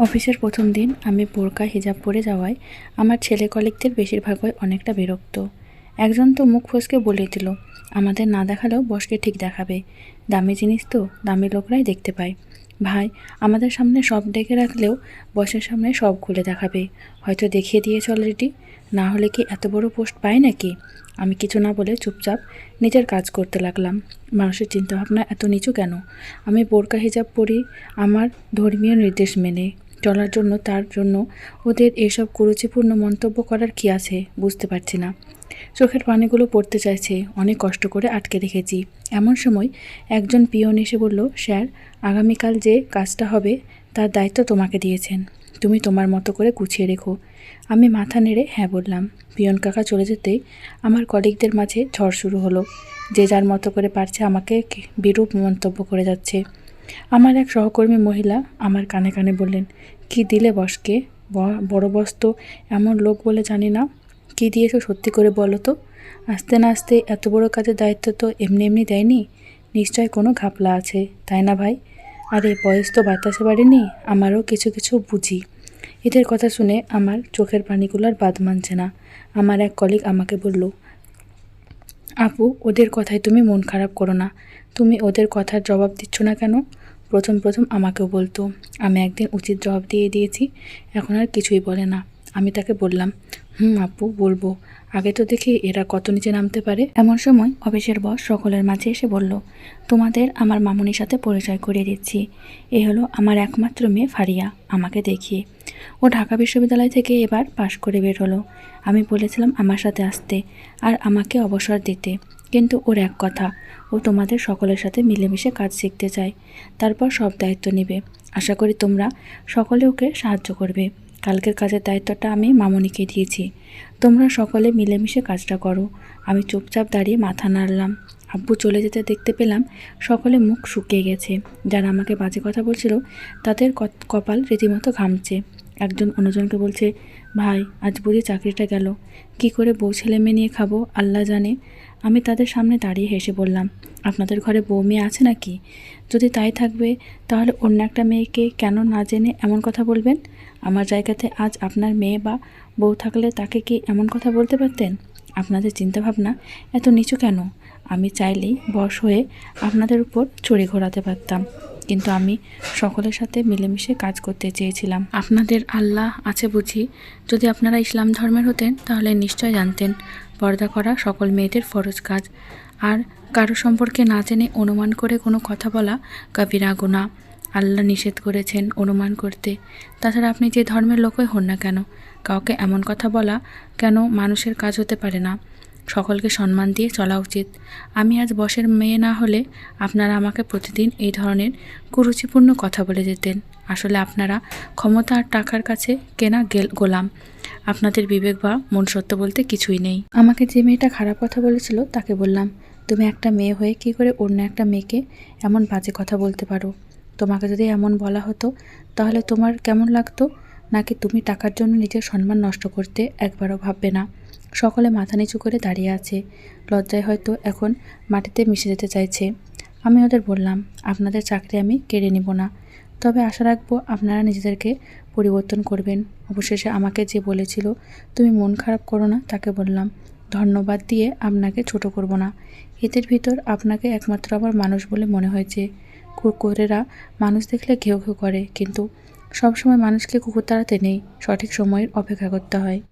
অফিসের প্রথম দিন আমি বোরকা হিজাব পরে যাওয়ায় আমার ছেলে কলিগদের বেশিরভাগই অনেকটা বিরক্ত। একজন তো মুখ ফসকে বলে দিল, আমাদের না দেখালেও বসকে ঠিক দেখাবে, দামি জিনিস তো দামি লোকরাই দেখতে পায়। ভাই, আমাদের সামনে সব ডেকে রাখলেও বসের সামনে সব খুলে দেখাবে, হয়তো দেখিয়ে দিয়েছে অলরেডি, না হলে কি এত বড় পোস্ট পায় নাকি? আমি কিছু না বলে চুপচাপ নিজের কাজ করতে লাগলাম। মানুষের চিন্তাভাবনা এত নিচু কেন? আমি বোরকা হিজাব পরি আমার ধর্মীয় নির্দেশ মেনে চলার জন্য, তার জন্য ওদের এসব কুরুচিপূর্ণ মন্তব্য করার কি আছে বুঝতে পারছি না। চোখের পানিগুলো পড়তে চাইছে, অনেক কষ্ট করে আটকে রেখেছি। এমন সময় একজন পিয়ন এসে বলল, স্যার, আগামীকাল যে কাজটা হবে তার দায়িত্ব তোমাকে দিয়েছেন, তুমি তোমার মতো করে গুছিয়ে রেখো। আমি মাথা নেড়ে হ্যাঁ বললাম। পিয়ন কাকা চলে যেতেই আমার কলিগদের মাঝে ঝড় শুরু হলো। যে যার মতো করে পারছে আমাকে বিরূপ মন্তব্য করে যাচ্ছে। আমার এক সহকর্মী মহিলা আমার কানে কানে বললেন, কি দিলে বসকে? বড় বস তো এমন লোক বলে জানি না, কি দিয়েছো সত্যি করে বলো তো। আস্তে না আস্তে এত বড় কাজের দায়িত্ব তো এমনি এমনি দেয়নি, নিশ্চয় কোনো ঘাপলা আছে, তাই না ভাই? আরে বয়স তো বাতাসে বাড়েনি, আমারও কিছু কিছু বুঝি। এদের কথা শুনে আমার চোখের পানিগুলোর বাদ মানছে না। আমার এক কলিগ আমাকে বলল, আপু, ওদের কথায় তুমি মন খারাপ করো না, তুমি ওদের কথার জবাব দিচ্ছ না কেন? প্রথম প্রথম আমাকেও বলতো, আমি একদিন উচিত জবাব দিয়ে দিয়েছি, এখন আর কিছুই বলে না। আমি তাকে বললাম, আপু বলবো, আগে তো দেখি এরা কত নিচে নামতে পারে। এমন সময় অফিসের বস সকলের মাঝে এসে বলল, তোমাদের আমার মামুনির সাথে পরিচয় করিয়ে দিচ্ছি, এ হলো আমার একমাত্র মেয়ে ফারিয়া। আমাকে দেখিয়ে ও ঢাকা বিশ্ববিদ্যালয় থেকে এবার পাশ করে বের হলো। আমি বলেছিলাম আমার সাথে আসতে আর আমাকে অবসর দিতে, কিন্তু ওর এক কথা, ও তোমাদের সকলের সাথে মিলেমিশে কাজ শিখতে চায়, তারপর সব দায়িত্ব নেবে। আশা করি তোমরা সকলে ওকে সাহায্য করবে। কালকের কাজের দায়িত্বটা আমি মামুনিকে দিয়েছি, তোমরা সকলে মিলেমিশে কাজটা করো। আমি চুপচাপ দাঁড়িয়ে মাথা নাড়লাম। আব্বু চলে যেতে দেখতে পেলাম সকলে মুখ শুকিয়ে গেছে। যারা আমাকে বাজে কথা বলছিল তাদের কপাল রীতিমতো ঘামছে। একজন অন্যজনকে বলছে, ভাই, আজ বুঝি চাকরিটা গেল, কি করে বউ ছেলে মেয়ে নিয়ে খাবো আল্লাহ জানে। আমি তাদের সামনে দাঁড়িয়ে হেসে বললাম, আপনাদের ঘরে বউ মেয়ে আছে নাকি? যদি তাই থাকবে তাহলে অন্য একটা মেয়েকে কেন না জেনে এমন কথা বলবেন? আমার জায়গাতে আজ আপনার মেয়ে বা বউ থাকলে তাকে কি এমন কথা বলতে পারতেন? আপনাদের চিন্তাভাবনা এত নিচু কেন? আমি চাইলেই বশ হয়ে আপনাদের উপর ছড়ি ঘোরাতে পারতাম, কিন্তু আমি সকলের সাথে মিলেমিশে কাজ করতে চেয়েছিলাম। আপনাদের আল্লাহ আছে বুঝি? যদি আপনারা ইসলাম ধর্মের হতেন তাহলে নিশ্চয় জানতেন পর্দা করা সকল মেয়েদের ফরজ কাজ, আর কারো সম্পর্কে না জেনে অনুমান করে কোনো কথা বলা কাবিরা গুনাহ। আল্লাহ নিষেধ করেছেন অনুমান করতে। তাছাড়া আপনি যে ধর্মের লোকই হন না কেন, কাউকে এমন কথা বলা কেন মানুষের কাজ হতে পারে না? সকলকে সম্মান দিয়ে চলা উচিত। আমি আজ বসের মেয়ে না হলে আপনারা আমাকে প্রতিদিন এই ধরনের কুরুচিপূর্ণ কথা বলে যেতেন। আসলে আপনারা ক্ষমতা আর টাকার কাছে কেনা গোলাম। আপনাদের বিবেক বা মনুষ্যত্ব বলতে কিছুই নেই। আমাকে যে মেয়েটা খারাপ কথা বলেছিল তাকে বললাম, তুমি একটা মেয়ে হয়ে কি করে অন্য একটা মেয়েকে এমন বাজে কথা বলতে পারো? তোমাকে যদি এমন বলা হতো তাহলে তোমার কেমন লাগতো? নাকি তুমি টাকার জন্য নিজের সম্মান নষ্ট করতে একবারও ভাববে না? সকলে মাথা নিচু করে দাঁড়িয়ে আছে, লজ্জায় হয়তো এখন মাটিতে মিশে যেতে চাইছে। আমি ওদের বললাম, আপনাদের চাকরি আমি কেড়ে নিব না, তবে আশা রাখবো আপনারা নিজেদেরকে পরিবর্তন করবেন। অবশেষে আমাকে যে বলেছিল তুমি মন খারাপ করো না, তাকে বললাম, ধন্যবাদ দিয়ে আপনাকে ছোট করব না। এদের ভিতর আপনাকে একমাত্র আমার মানুষ বলে মনে হয়েছে। কুকুরেরা মানুষ দেখলে ঘেউ ঘেউ করে, কিন্তু সবসময় মানুষকে কুকুর তাড়াতে নেই, সঠিক সময়ের অপেক্ষা করতে হয়।